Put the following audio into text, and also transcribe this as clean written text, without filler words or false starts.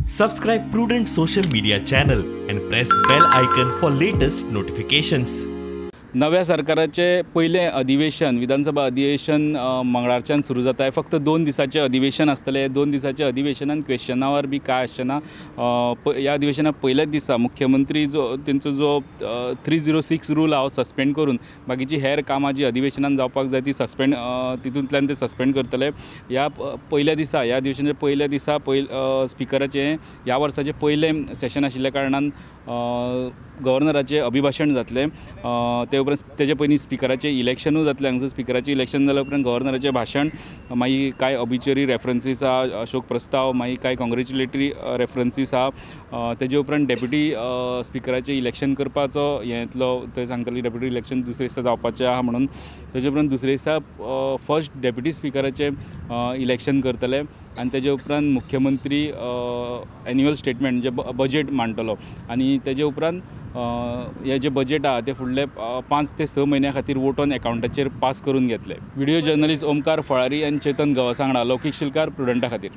Subscribe Prudent social media channel and press bell icon for latest notifications. नव्या सरकाराचे पहिले अधिवेशन विधानसभा अधिवेशन मंगळारच्यान सुरू जाता आहे. फक्त 2 दिसाचे अधिवेशन आसतले. 2 दिसाचे अधिवेशनान क्वेश्चनावर बी काय आसचेना. या अधिवेशना पयल्या दिसा मुख्यमंत्री जो 306 रूल हांव सस्पेंड करून बाकीची हेर कामां जी अधिवेशनान जावपाक जाय ती सस्पेंड तितूंतल्यान ते सस्पेंड करतले. या पयल्या दिसा या अधिवेशनाच्या पयल्या दिसा स्पिकराचे ह्या वर्साचे पयले सेशन आशिल्ल्या कारणान गव्हर्नराचे अभिभाशण जातले. ते उपरांत तेजे पयलीं स्पिकराचें इलेक्शनूय जातलें. हांगसर स्पिकराचें इलेक्शन जाल्या उपरांत गव्हर्नराचें भाशण, मागीर कांय ऑबिच्युरी रेफरन्सीस आहा, अशोक प्रस्ताव, मागीर कांय कॉंग्रेच्युलेटरी रेफरन्सीस आहा. तेजे उपरांत डेप्युटी स्पिकराचें इलेक्शन करपाचो हें येतलो. थंय सांगतली डेप्युटी इलेक्शन दुसरे दिसा जावपाचें आहा म्हणून. तेजे उपरांत दुसरे दिसा फर्स्ट डेप्युटी स्पिकराचें इलेक्शन करतले आनी तेजे उपरांत मुख्यमंत्री एन्युअल स्टेटमेंट म्हणजे बजेट मांडटलो आनी तेजे उपरांत हे जे बजेट आहा ते फुडले 5 ते 6 म्हयन्यां खातीर वोट ऑन अकाउंटाचेर पास करून घेतले. व्हिडिओ जर्नलिस्ट ओमकार फळारी आनी चेतन गवस वांगडा लौकीक शिलकार, प्रुडंटा खातीर.